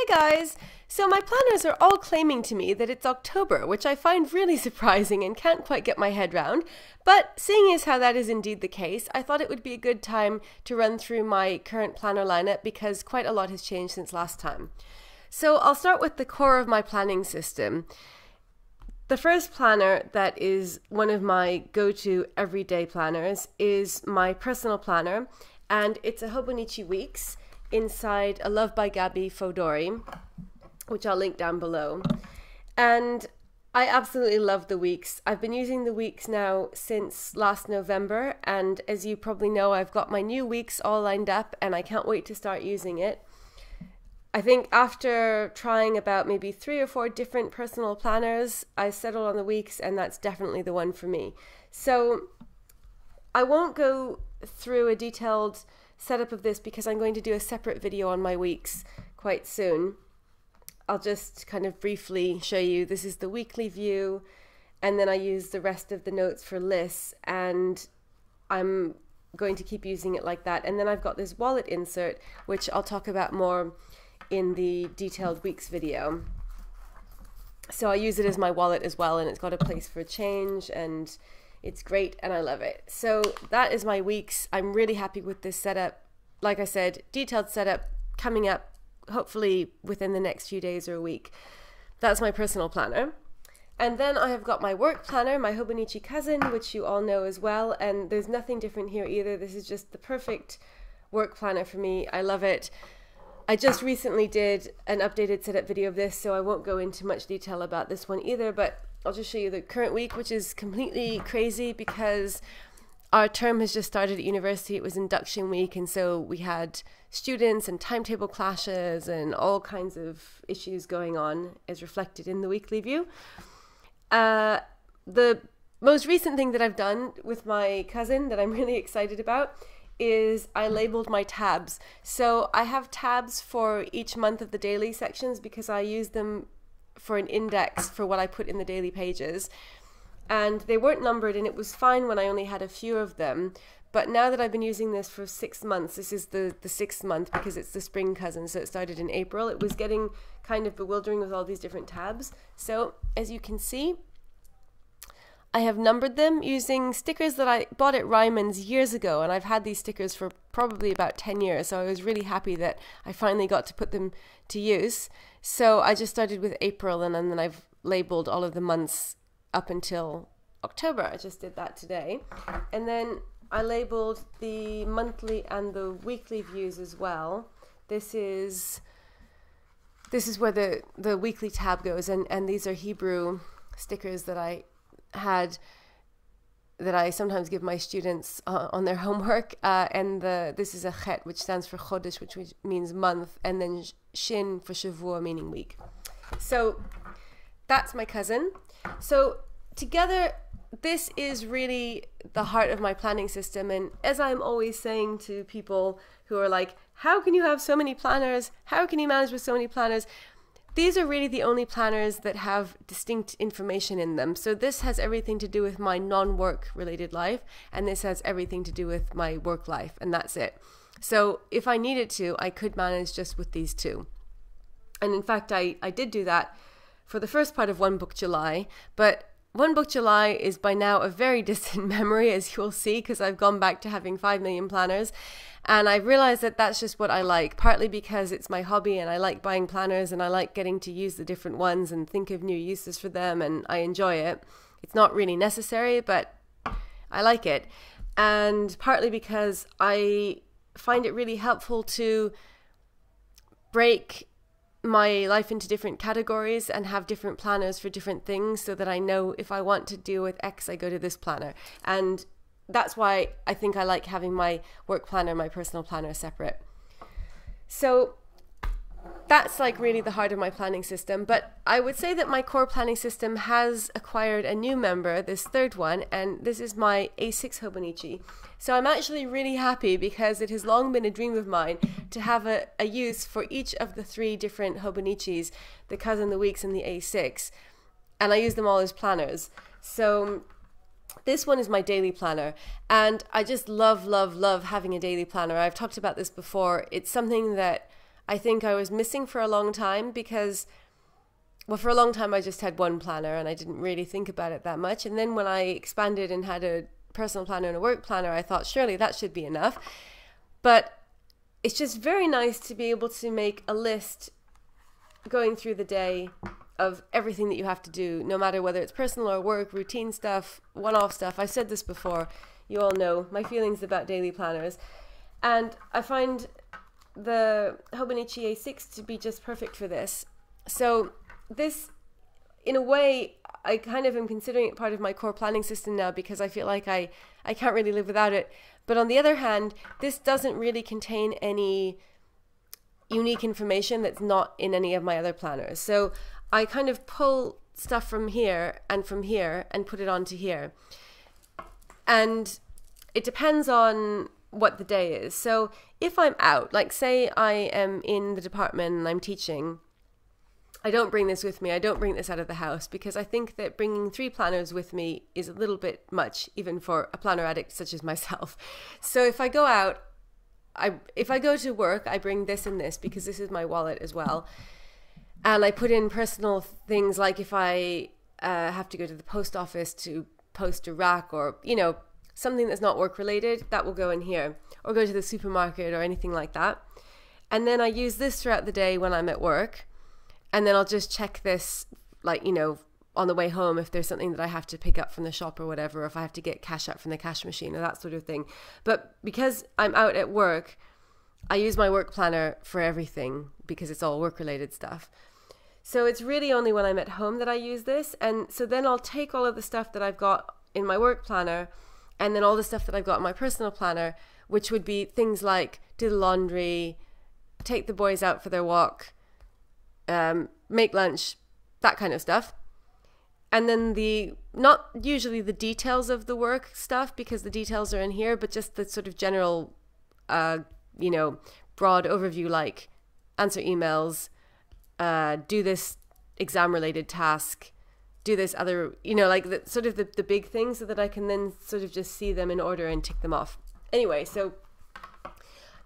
Hi guys! So my planners are all claiming to me that it's October, which I find really surprising and can't quite get my head round. But seeing as how that is indeed the case, I thought it would be a good time to run through my current planner lineup because quite a lot has changed since last time. So I'll start with the core of my planning system. The first planner that is one of my go-to everyday planners is my personal planner, and it's a Hobonichi Weeks inside a Love by Gabby fauxdori, which I'll link down below. And I absolutely love the weeks. I've been using the weeks now since last November, and as you probably know, I've got my new weeks all lined up and I can't wait to start using it. I think after trying about maybe 3 or 4 different personal planners, I settled on the weeks, and that's definitely the one for me. So I won't go through a detailed setup of this because I'm going to do a separate video on my weeks quite soon. I'll just kind of briefly show you. This is the weekly view, and then I use the rest of the notes for lists, and I'm going to keep using it like that. And then I've got this wallet insert, which I'll talk about more in the detailed weeks video. So I use it as my wallet as well, and it's got a place for change, and it's great and I love it. So that is my weeks. I'm really happy with this setup. Like I said, detailed setup coming up hopefully within the next few days or a week. That's my personal planner. And then I have got my work planner, my Hobonichi cousin, which you all know as well. And there's nothing different here either. This is just the perfect work planner for me. I love it. I just recently did an updated setup video of this, so I won't go into much detail about this one either, but I'll just show you the current week, which is completely crazy because our term has just started at university. It was induction week, and so we had students and timetable clashes and all kinds of issues going on as reflected in the weekly view. The most recent thing that I've done with my cousin that I'm really excited about is I labeled my tabs. So I have tabs for each month of the daily sections because I use them for an index for what I put in the daily pages, and they weren't numbered, and it was fine when I only had a few of them. But now that I've been using this for 6 months, this is the 6th month because it's the spring cousin, so it started in April, it was getting kind of bewildering with all these different tabs. So as you can see, I have numbered them using stickers that I bought at Ryman's years ago, and I've had these stickers for probably about 10 years, so I was really happy that I finally got to put them to use. So I just started with April, and then I've labeled all of the months up until October. I just did that today. And then I labeled the monthly and the weekly views as well. This is where the weekly tab goes, and these are Hebrew stickers that I had that I sometimes give my students on their homework, and this is a chet, which stands for chodesh, which means month, and then shin for shavua, meaning week. So that's my cousin. So together, this is really the heart of my planning system. And as I'm always saying to people who are like, how can you have so many planners? How can you manage with so many planners? These are really the only planners that have distinct information in them. So this has everything to do with my non-work related life, and this has everything to do with my work life, and that's it. So if I needed to, I could manage just with these two. And in fact, I did do that for the first part of One Book July, but One Book July is by now a very distant memory, as you'll see, because I've gone back to having 5 million planners. And I realized that that's just what I like, partly because it's my hobby and I like buying planners and I like getting to use the different ones and think of new uses for them, and I enjoy it. It's not really necessary, but I like it. And partly because I find it really helpful to break my life into different categories and have different planners for different things so that I know if I want to deal with X, I go to this planner. And that's why I think I like having my work planner, my personal planner separate. So that's like really the heart of my planning system. But I would say that my core planning system has acquired a new member, this third one, and this is my A6 Hobonichi. So I'm actually really happy because it has long been a dream of mine to have a use for each of the 3 different Hobonichis, the cousin, the weeks, and the A6. And I use them all as planners. So this one is my daily planner, and I just love having a daily planner. I've talked about this before. It's something that I think I was missing for a long time because, well, for a long time I just had one planner and I didn't really think about it that much. And then when I expanded and had a personal planner and a work planner, I thought surely that should be enough. But it's just very nice to be able to make a list going through the day of everything that you have to do, no matter whether it's personal or work, routine stuff, one-off stuff. I've said this before. You all know my feelings about daily planners. And I find the Hobonichi A6 to be just perfect for this. So this, in a way, I kind of am considering it part of my core planning system now because I feel like I can't really live without it. But on the other hand, this doesn't really contain any unique information that's not in any of my other planners. So I kind of pull stuff from here and put it onto here. And it depends on what the day is. So if I'm out, like say I am in the department and I'm teaching, I don't bring this with me. I don't bring this out of the house because I think that bringing 3 planners with me is a little bit much, even for a planner addict such as myself. So if I go out, if I go to work, I bring this and this because this is my wallet as well. And I put in personal things like if I have to go to the post office to post a rack or, you know, something that's not work related, that will go in here, or go to the supermarket or anything like that. And then I use this throughout the day when I'm at work. And then I'll just check this, like, you know, on the way home if there's something that I have to pick up from the shop or whatever, or if I have to get cash out from the cash machine or that sort of thing. But because I'm out at work, I use my work planner for everything because it's all work related stuff. So it's really only when I'm at home that I use this. And so then I'll take all of the stuff that I've got in my work planner and then all the stuff that I've got in my personal planner, which would be things like do the laundry, take the boys out for their walk, make lunch, that kind of stuff. And then not usually the details of the work stuff because the details are in here, but just the sort of general, you know, broad overview, like answer emails, do this exam related task, do this other, you know, like the big things so that I can then sort of just see them in order and tick them off. Anyway, so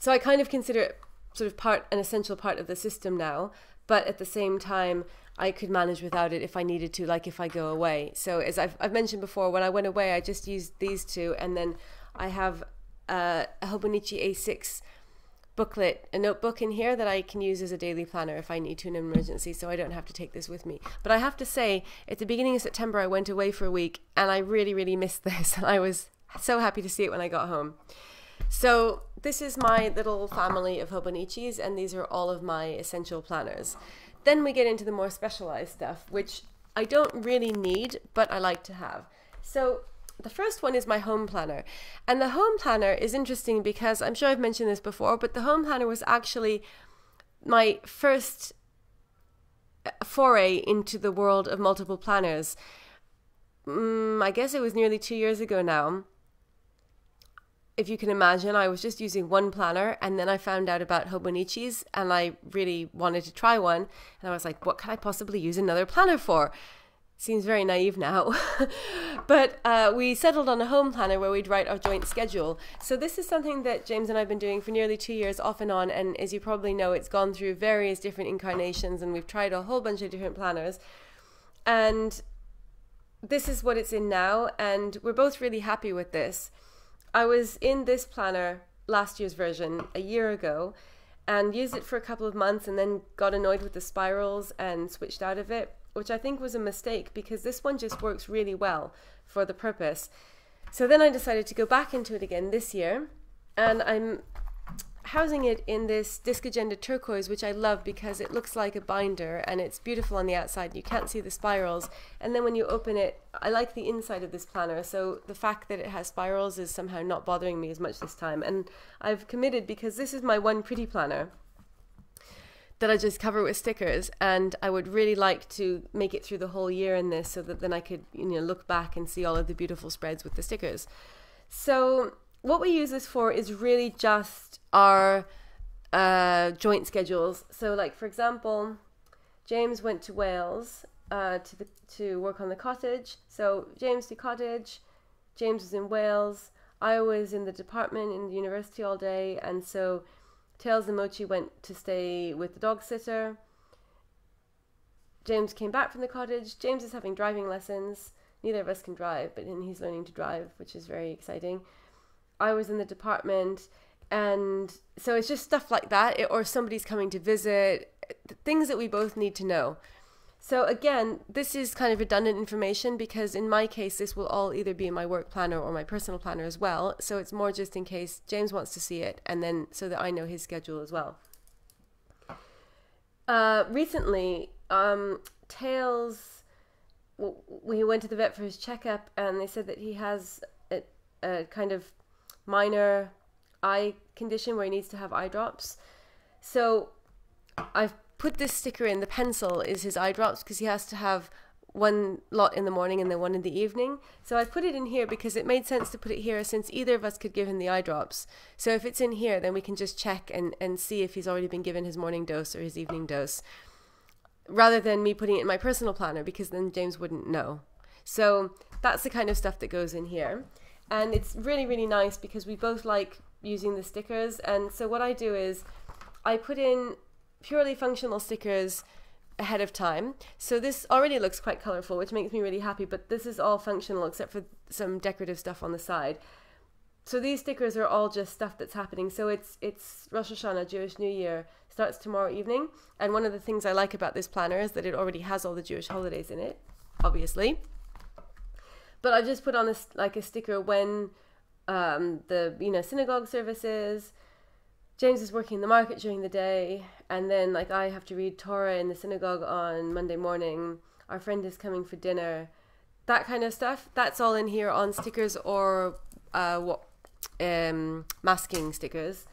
I kind of consider it sort of an essential part of the system now, but at the same time, I could manage without it if I needed to, like if I go away. So as I've mentioned before, when I went away, I just used these 2, and then I have a Hobonichi A6 booklet, a notebook in here that I can use as a daily planner if I need to in an emergency, so I don't have to take this with me. But I have to say, at the beginning of September, I went away for a week, and I really, really missed this, and I was so happy to see it when I got home. So this is my little family of Hobonichis, and these are all of my essential planners. Then we get into the more specialized stuff, which I don't really need, but I like to have. So the first one is my home planner. And the home planner is interesting because I'm sure I've mentioned this before, but the home planner was actually my first foray into the world of multiple planners. I guess it was nearly 2 years ago now. If you can imagine, I was just using one planner and then I found out about Hobonichis and I really wanted to try one. And I was like, what could I possibly use another planner for? Seems very naive now. But we settled on a home planner where we'd write our joint schedule. So this is something that James and I have been doing for nearly 2 years off and on. And as you probably know, it's gone through various different incarnations and we've tried a whole bunch of different planners. And this is what it's in now. And we're both really happy with this. I was in this planner, last year's version, a year ago, and used it for a couple of months and then got annoyed with the spirals and switched out of it, which I think was a mistake because this one just works really well for the purpose. So then I decided to go back into it again this year, and I'm housing it in this disc agenda turquoise, which I love because it looks like a binder and it's beautiful on the outside. You can't see the spirals, and then when you open it, I like the inside of this planner, so the fact that it has spirals is somehow not bothering me as much this time. And I've committed because this is my one pretty planner that I just cover with stickers, and I would really like to make it through the whole year in this so that then I could, you know, look back and see all of the beautiful spreads with the stickers. So what we use this for is really just our joint schedules. So like, for example, James went to Wales to work on the cottage. So James to cottage, James was in Wales, I was in the department in the university all day, and so Tails and Mochi went to stay with the dog sitter. James came back from the cottage. James is having driving lessons. Neither of us can drive, but he's learning to drive, which is very exciting. I was in the department, and so it's just stuff like that, or somebody's coming to visit, things that we both need to know. So again, this is kind of redundant information because in my case, this will all either be in my work planner or my personal planner as well. So it's more just in case James wants to see it, and then so that I know his schedule as well. Recently, Tails, we went to the vet for his checkup, and they said that he has a kind of minor eye condition where he needs to have eye drops. So I've put this sticker in. The pencil is his eye drops because he has to have one lot in the morning and then one in the evening. So I put it in here because it made sense to put it here since either of us could give him the eye drops. So if it's in here, then we can just check and see if he's already been given his morning dose or his evening dose, rather than me putting it in my personal planner because then James wouldn't know. So that's the kind of stuff that goes in here. And it's really, really nice because we both like using the stickers. And so what I do is I put in purely functional stickers ahead of time. So this already looks quite colorful, which makes me really happy, but this is all functional except for some decorative stuff on the side. So these stickers are all just stuff that's happening. So it's Rosh Hashanah, Jewish New Year, starts tomorrow evening. And one of the things I like about this planner is that it already has all the Jewish holidays in it, obviously. But I just put on a sticker when the synagogue services. James is working in the market during the day, and then I have to read Torah in the synagogue on Monday morning. Our friend is coming for dinner. That kind of stuff. That's all in here on stickers or masking stickers.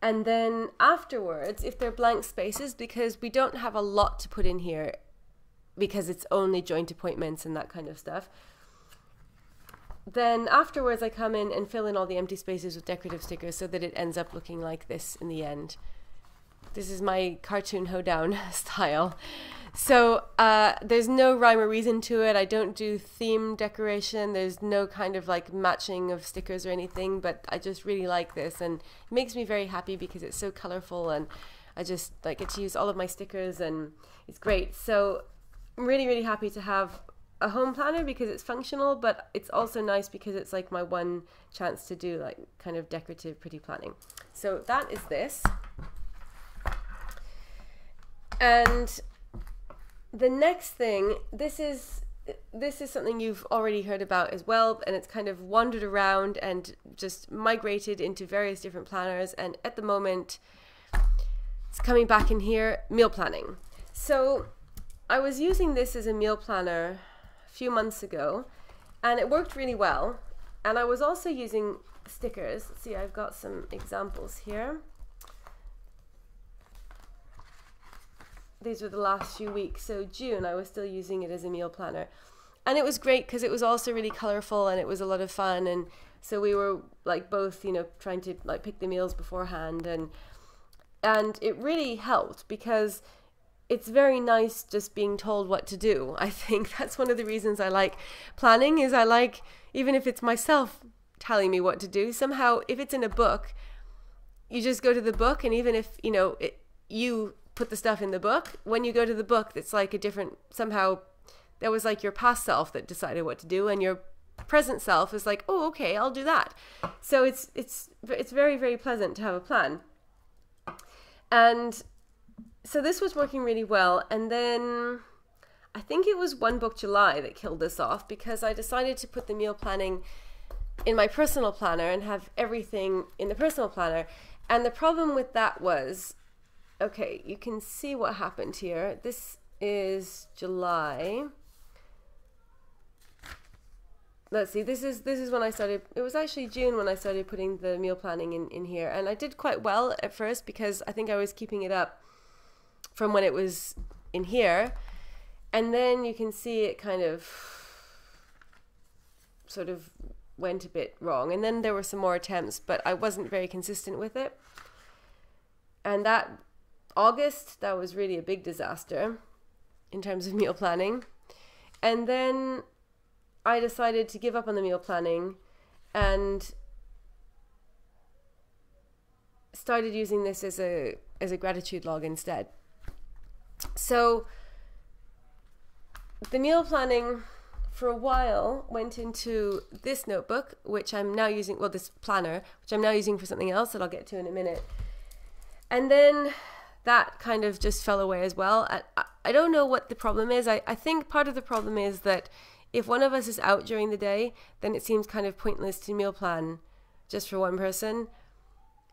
And then afterwards, if they're blank spaces, because we don't have a lot to put in here because it's only joint appointments and that kind of stuff, then afterwards I come in and fill in all the empty spaces with decorative stickers so that it ends up looking like this in the end. This is my cartoon hoedown style. So there's no rhyme or reason to it. I don't do theme decoration. There's no kind of matching of stickers or anything, but I just really like this, and it makes me very happy because it's so colorful, and I just get to use all of my stickers, and it's great. So I'm really, really happy to have a home planner because it's functional, but it's also nice because it's my one chance to do kind of decorative pretty planning. So that is this. And the next thing, this is something you've already heard about as well, and it's kind of wandered around and just migrated into various different planners, and at the moment it's coming back in here, meal planning. So I was using this as a meal planner few months ago, and it worked really well. And I was also using stickers. Let's see, I've got some examples here. These were the last few weeks. So June, I was still using it as a meal planner, and it was great because it was also really colorful and it was a lot of fun. And so we were both trying to pick the meals beforehand, and it really helped because it's very nice just being told what to do. I think that's one of the reasons I like planning, is I like, even if it's myself telling me what to do, somehow if it's in a book, you just go to the book, and even if, you put the stuff in the book, when you go to the book, it's a different, somehow that was your past self that decided what to do, and your present self is oh, okay, I'll do that. So it's very, very pleasant to have a plan. And so this was working really well, and then I think it was One Book July that killed this off because I decided to put the meal planning in my personal planner and have everything in the personal planner. And the problem with that was, okay, you can see what happened here. This is July. Let's see, this is when I started. It was actually June when I started putting the meal planning in here, and I did quite well at first because I think I was keeping it up from when it was in here, and then you can see it kind of sort of went a bit wrong, and then there were some more attempts, but I wasn't very consistent with it. And that August, that was really a big disaster in terms of meal planning. And then I decided to give up on the meal planning and started using this as a gratitude log instead. So the meal planning for a while went into this notebook, which I'm now using, well, this planner, which I'm now using for something else that I'll get to in a minute. And then that kind of just fell away as well. I don't know what the problem is. I think part of the problem is that if one of us is out during the day, then it seems kind of pointless to meal plan just for one person.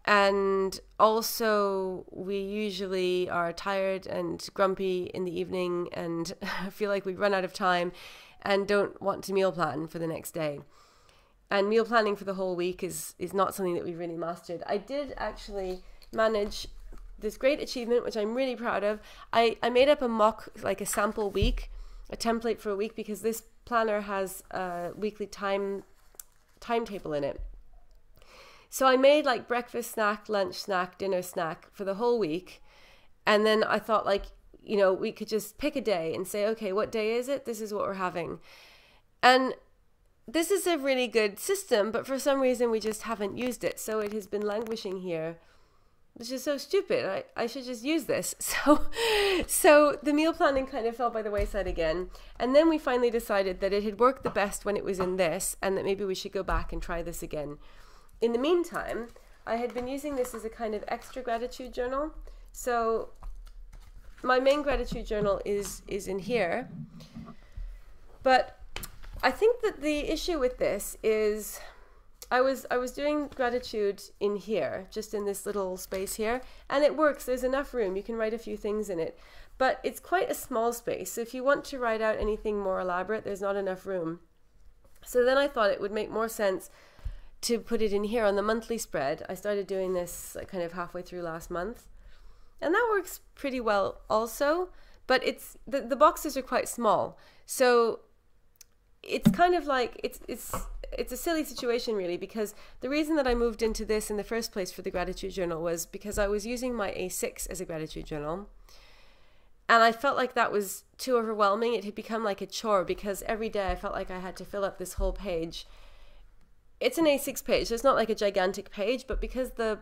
And also, we usually are tired and grumpy in the evening and feel like we've run out of time and don't want to meal plan for the next day. And meal planning for the whole week is not something that we've really mastered. I did actually manage this great achievement, which I'm really proud of. I made up a mock, like a sample week, a template for a week, because this planner has a weekly timetable in it. So I made like breakfast snack, lunch snack, dinner snack for the whole week. And then I thought, like, you know, we could just pick a day and say, okay, what day is it? This is what we're having. And this is a really good system, but for some reason we just haven't used it. So it has been languishing here, which is so stupid. I should just use this. So the meal planning kind of fell by the wayside again. And then we finally decided that it had worked the best when it was in this, and that maybe we should go back and try this again. In the meantime, I had been using this as a kind of extra gratitude journal. So my main gratitude journal is in here. But I think that the issue with this is I was doing gratitude in here, just in this little space here, and it works. There's enough room. You can write a few things in it. But it's quite a small space. So if you want to write out anything more elaborate, there's not enough room. So then I thought it would make more sense to put it in here on the monthly spread. I started doing this like kind of halfway through last month, and that works pretty well also, but it's the boxes are quite small, so it's kind of like it's a silly situation really, because the reason that I moved into this in the first place for the gratitude journal was because I was using my A6 as a gratitude journal, and I felt like that was too overwhelming. It had become like a chore, because every day I felt like I had to fill up this whole page. It's an A6 page, so it's not like a gigantic page, but because the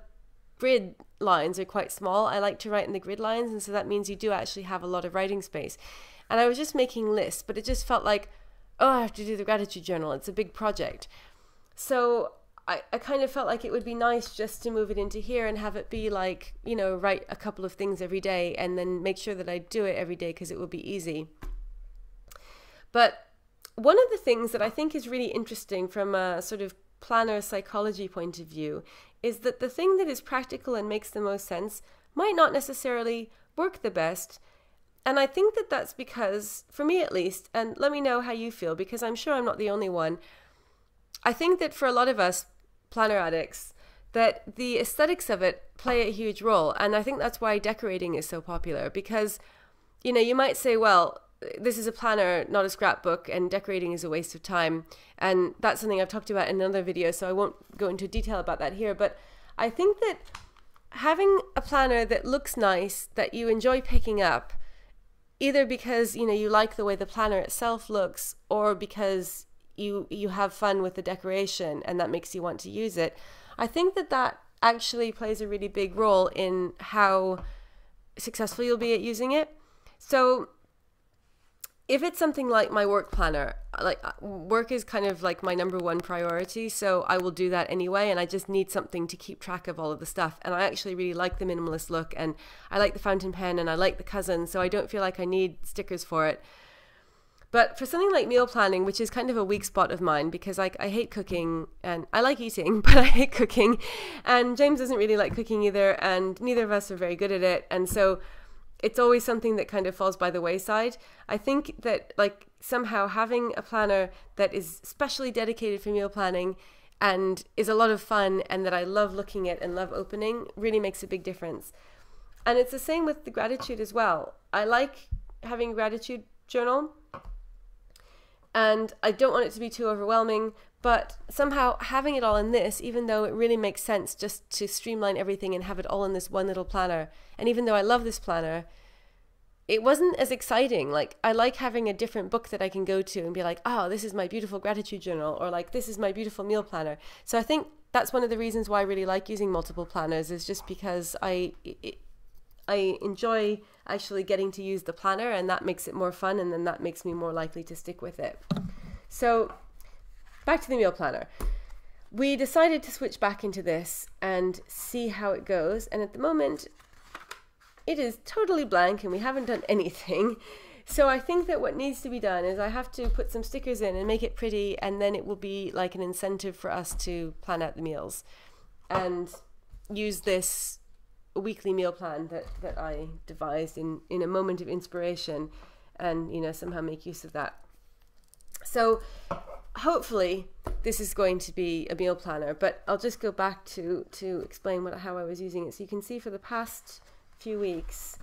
grid lines are quite small, I like to write in the grid lines, and so that means you do actually have a lot of writing space. And I was just making lists, but it just felt like, oh, I have to do the gratitude journal. It's a big project. So I kind of felt like it would be nice just to move it into here and have it be like, you know, write a couple of things every day and then make sure that I do it every day, because it would be easy. But one of the things that I think is really interesting from a sort of planner psychology point of view is that the thing that is practical and makes the most sense might not necessarily work the best. And I think that that's because, for me at least, and let me know how you feel, because I'm sure I'm not the only one, I think that for a lot of us planner addicts, that the aesthetics of it play a huge role. And I think that's why decorating is so popular, because, you know, you might say, well, this is a planner, not a scrapbook, and decorating is a waste of time. And that's something I've talked about in another video, so I won't go into detail about that here. But I think that having a planner that looks nice, that you enjoy picking up, either because, you know, you like the way the planner itself looks, or because you have fun with the decoration and that makes you want to use it, I think that that actually plays a really big role in how successful you'll be at using it. So if it's something like my work planner, like work is kind of like my number one priority, so I will do that anyway, and I just need something to keep track of all of the stuff. And I actually really like the minimalist look, and I like the fountain pen, and I like the cousin, so I don't feel like I need stickers for it. But for something like meal planning, which is kind of a weak spot of mine, because I hate cooking, and I like eating, but I hate cooking, and James doesn't really like cooking either, and neither of us are very good at it, and so it's always something that kind of falls by the wayside. I think that like somehow having a planner that is specially dedicated for meal planning and is a lot of fun, and that I love looking at and love opening, really makes a big difference. And it's the same with the gratitude as well. I like having a gratitude journal, and I don't want it to be too overwhelming, but somehow having it all in this, even though it really makes sense just to streamline everything and have it all in this one little planner, and even though I love this planner, it wasn't as exciting. Like, I like having a different book that I can go to and be like, oh, this is my beautiful gratitude journal, or like, this is my beautiful meal planner. So I think that's one of the reasons why I really like using multiple planners, is just because I enjoy actually getting to use the planner, and that makes it more fun, and then that makes me more likely to stick with it. So back to the meal planner. We decided to switch back into this and see how it goes, and at the moment it is totally blank and we haven't done anything. So I think that what needs to be done is I have to put some stickers in and make it pretty, and then it will be like an incentive for us to plan out the meals and use this weekly meal plan that I devised in a moment of inspiration, and somehow make use of that. So hopefully this is going to be a meal planner, but I'll just go back to explain how I was using it. So you can see for the past few weeks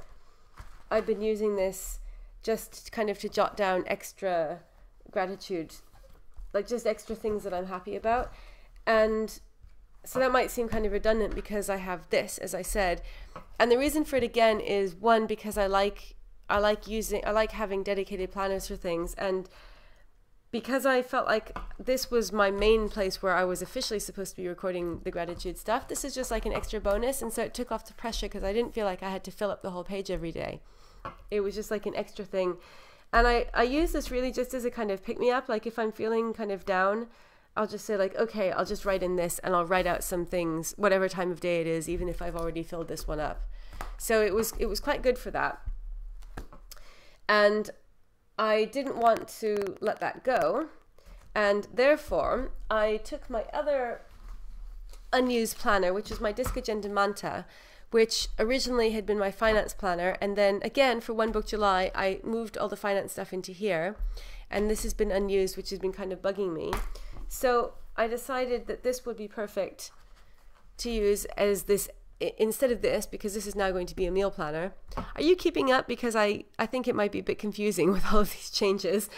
I've been using this just kind of to jot down extra gratitude, like just extra things that I'm happy about. And so that might seem kind of redundant because I have this, as I said, and the reason for it again is, one, because I like having dedicated planners for things, and because I felt like this was my main place where I was officially supposed to be recording the gratitude stuff. This is just like an extra bonus, and so it took off the pressure because I didn't feel like I had to fill up the whole page every day. It was just like an extra thing. And I use this really just as a kind of pick-me-up. Like if I'm feeling kind of down, I'll just say like, okay, I'll just write in this, and I'll write out some things, whatever time of day it is, even if I've already filled this one up. So it was quite good for that. And I didn't want to let that go, and therefore I took my other unused planner, which is my Disc Agenda Manta, which originally had been my finance planner, and then again for One Book July I moved all the finance stuff into here, and this has been unused, which has been kind of bugging me. So I decided that this would be perfect to use as this instead of this, because this is now going to be a meal planner. Are you keeping up? Because I think it might be a bit confusing with all of these changes.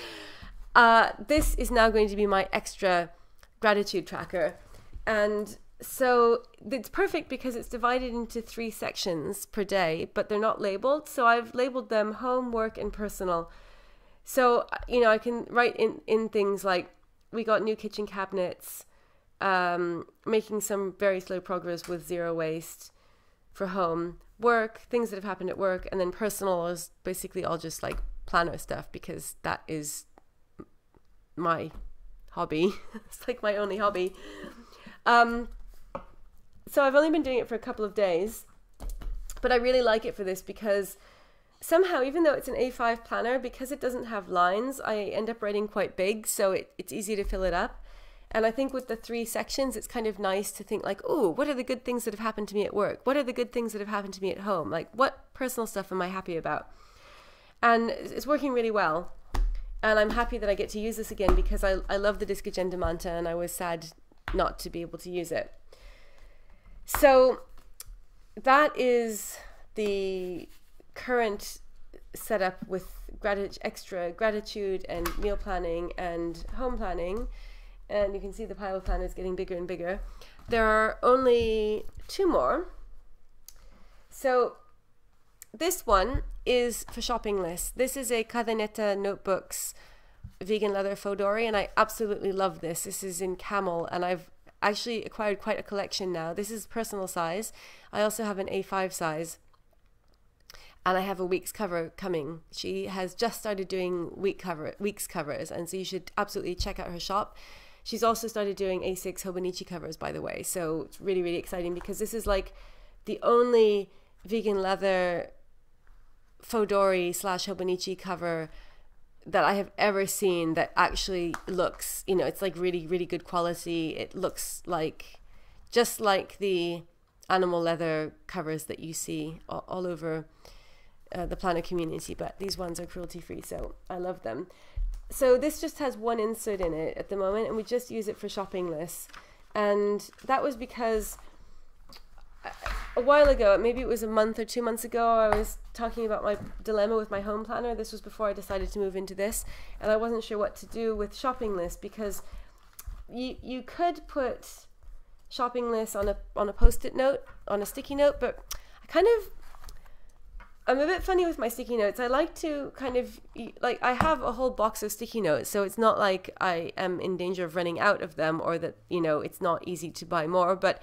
This is now going to be my extra gratitude tracker. And so it's perfect because it's divided into 3 sections per day, but they're not labeled. So I've labeled them home, work, and personal. So, I can write in things like, we got new kitchen cabinets, making some very slow progress with zero waste for home, work, things that have happened at work, and then personal is basically all just like planner stuff, because that is my hobby. It's like my only hobby. So I've only been doing it for a couple of days, but I really like it for this because somehow, even though it's an A5 planner, because it doesn't have lines, I end up writing quite big, so it's easy to fill it up. And I think with the 3 sections, it's kind of nice to think like, oh, what are the good things that have happened to me at work? What are the good things that have happened to me at home? Like, what personal stuff am I happy about? And it's working really well. And I'm happy that I get to use this again, because I love the Disc Agenda Manta, and I was sad not to be able to use it. So that is the current setup with extra gratitude and meal planning and home planning. And you can see the pile of planners getting bigger and bigger. There are only 2 more. So this one is for shopping lists. This is a Cadernetta Notebooks vegan leather fauxdori, and I absolutely love this. This is in camel, and I've actually acquired quite a collection now. This is personal size. I also have an A5 size, and I have a week's cover coming. She has just started doing week's covers, and so you should absolutely check out her shop. She's also started doing A6 Hobonichi covers, by the way, so it's really, really exciting, because this is like the only vegan leather fauxdori / Hobonichi cover that I have ever seen that actually looks, it's like really, really good quality. It looks like just like the animal leather covers that you see all over the planner community, but these ones are cruelty free, so I love them. So this just has 1 insert in it at the moment, and we just use it for shopping lists. And that was because a while ago, maybe it was a month or 2 months ago, I was talking about my dilemma with my home planner. This was before I decided to move into this, and I wasn't sure what to do with shopping lists, because you could put shopping lists on a post-it note, on a sticky note, but I'm a bit funny with my sticky notes. I like to kind of, like, I have a whole box of sticky notes, so it's not like I am in danger of running out of them, or that, you know, it's not easy to buy more. But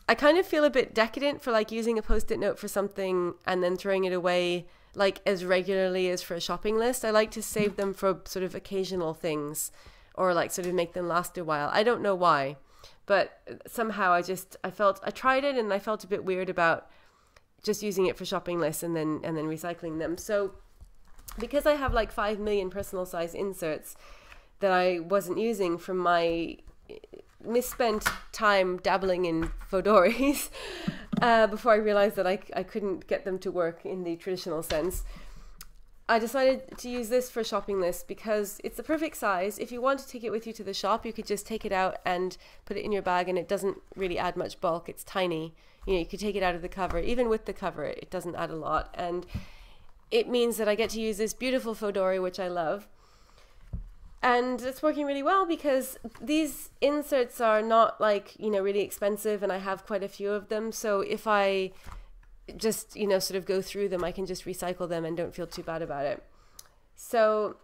I kind of feel a bit decadent for like using a post-it note for something and then throwing it away like as regularly as for a shopping list. I like to save them for sort of occasional things, or like sort of make them last a while. I don't know why, but somehow I tried it and I felt a bit weird about just using it for shopping lists and then recycling them. So because I have like 5 million personal size inserts that I wasn't using from my misspent time dabbling in fauxdoris before I realized that I couldn't get them to work in the traditional sense, I decided to use this for shopping lists because it's the perfect size. If you want to take it with you to the shop, you could just take it out and put it in your bag, and it doesn't really add much bulk. It's tiny. You know, you could take it out of the cover. Even with the cover, it doesn't add a lot. And it means that I get to use this beautiful fauxdori, which I love. And it's working really well because these inserts are not like, you know, really expensive, and I have quite a few of them. So if I just, you know, sort of go through them, I can just recycle them and don't feel too bad about it. So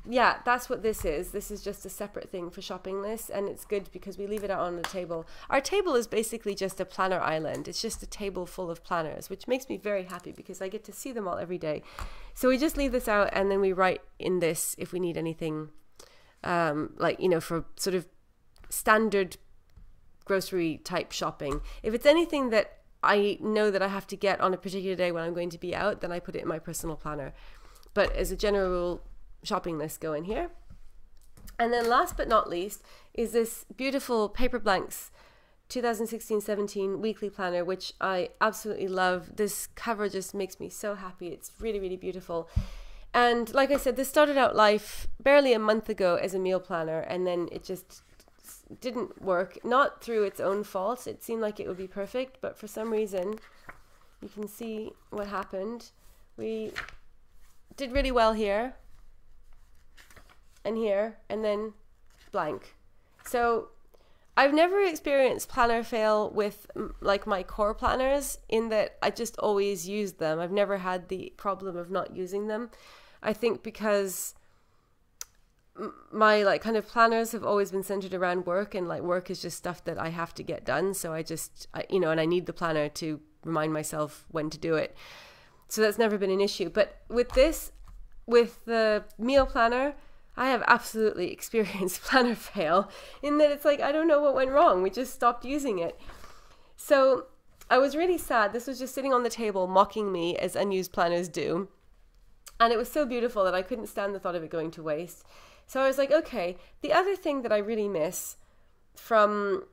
yeah, that's what this is. This is just a separate thing for shopping lists, and it's good because we leave it out on the table. Our table is basically just a planner island. It's just a table full of planners, which makes me very happy because I get to see them all every day. So we just leave this out, and then we write in this if we need anything, like, you know, for sort of standard grocery type shopping. If it's anything that I know that I have to get on a particular day when I'm going to be out, then I put it in my personal planner. But as a general rule, shopping lists go in here. And then last but not least is this beautiful Paper Blanks 2016-17 weekly planner, which I absolutely love. This cover just makes me so happy. It's really, really beautiful. And like I said, this started out life barely a month ago as a meal planner, and then it just didn't work, not through its own fault. It seemed like it would be perfect, but for some reason, you can see what happened. We did really well here and here, and then blank. So I've never experienced planner fail with like my core planners, in that I just always used them. I've never had the problem of not using them. I think because my like kind of planners have always been centered around work, and like work is just stuff that I have to get done. So I you know, and I need the planner to remind myself when to do it. So that's never been an issue. But with this, with the meal planner, I have absolutely experienced planner fail, in that it's like, I don't know what went wrong. We just stopped using it. So I was really sad. This was just sitting on the table mocking me as unused planners do. And it was so beautiful that I couldn't stand the thought of it going to waste. So I was like, okay, the other thing that I really miss from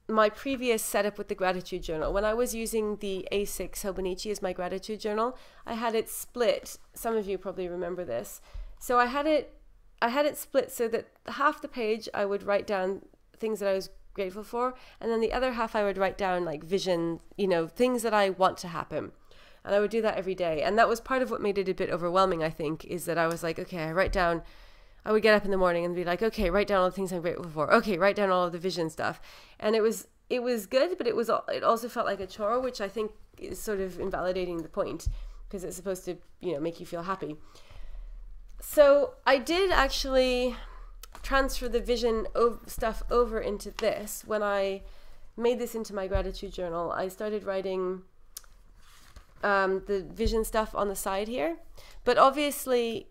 my previous setup with the gratitude journal, when I was using the A6 Hobonichi as my gratitude journal, I had it split. Some of you probably remember this. So I had it split so that half the page I would write down things that I was grateful for, and then the other half I would write down like vision, you know, things that I want to happen. And I would do that every day. And that was part of what made it a bit overwhelming, I think, is that I was like, okay, I would get up in the morning and be like, okay, write down all the things I'm grateful for. Okay, write down all of the vision stuff. And it was good, but it also felt like a chore, which I think is sort of invalidating the point, because it's supposed to, you know, make you feel happy. So I did actually transfer the vision stuff over into this. When I made this into my gratitude journal, I started writing the vision stuff on the side here. But obviously,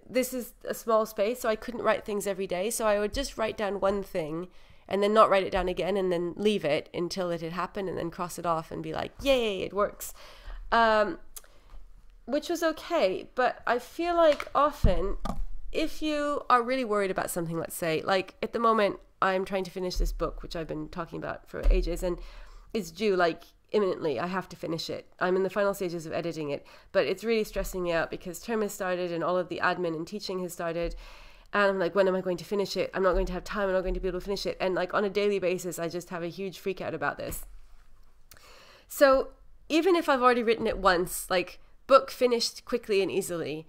this is a small space, so I couldn't write things every day. So I would just write down one thing and then not write it down again, and then leave it until it had happened, and then cross it off and be like, yay, it works. Which was okay, but I feel like often if you are really worried about something, let's say, like at the moment I'm trying to finish this book, which I've been talking about for ages, and it's due like imminently. I have to finish it. I'm in the final stages of editing it, but it's really stressing me out because term has started and all of the admin and teaching has started, and I'm like, when am I going to finish it? I'm not going to have time. I'm not going to be able to finish it. And like on a daily basis, I just have a huge freak out about this. So even if I've already written it once, like book finished quickly and easily,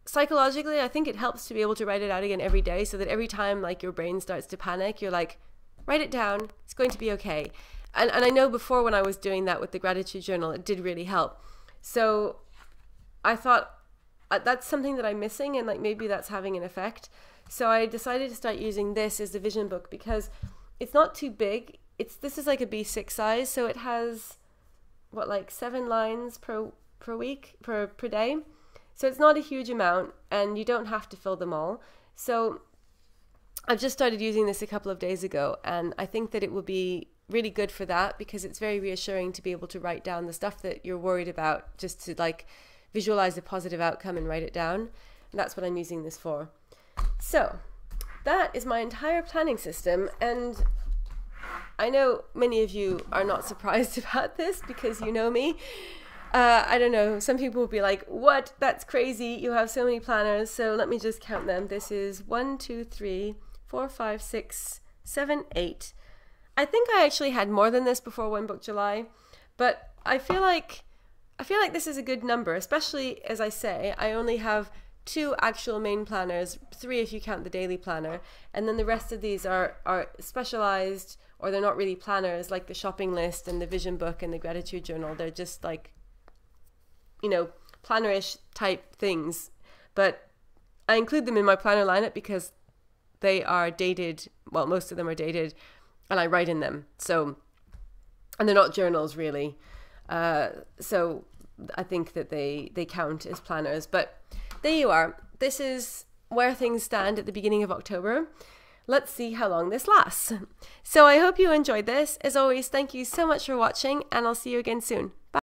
psychologically, I think it helps to be able to write it out again every day, so that every time like your brain starts to panic, you're like, write it down. It's going to be okay. And I know before when I was doing that with the gratitude journal, it did really help. So I thought that's something that I'm missing, and like maybe that's having an effect. So I decided to start using this as the vision book because it's not too big. This is like a B6 size, so it has what, like 7 lines per day. So it's not a huge amount, and you don't have to fill them all. So I've just started using this a couple of days ago, and I think that it will be really good for that because it's very reassuring to be able to write down the stuff that you're worried about, just to like visualize a positive outcome and write it down. And that's what I'm using this for. So that is my entire planning system, and I know many of you are not surprised about this because you know me. I don't know, some people will be like, what? That's crazy. You have so many planners. So let me just count them. This is 1, 2, 3, 4, 5, 6, 7, 8. I think I actually had more than this before One Book July, but I feel like this is a good number, especially as I say, I only have 2 actual main planners, 3 if you count the daily planner, and then the rest of these are specialized, or they're not really planners, like the shopping list and the vision book and the gratitude journal. They're just like, you know, plannerish type things, but I include them in my planner lineup because they are dated. Well, most of them are dated, and I write in them. So, and they're not journals really. So I think that they count as planners. But there you are. This is where things stand at the beginning of October. Let's see how long this lasts. So I hope you enjoyed this. As always, thank you so much for watching, and I'll see you again soon. Bye.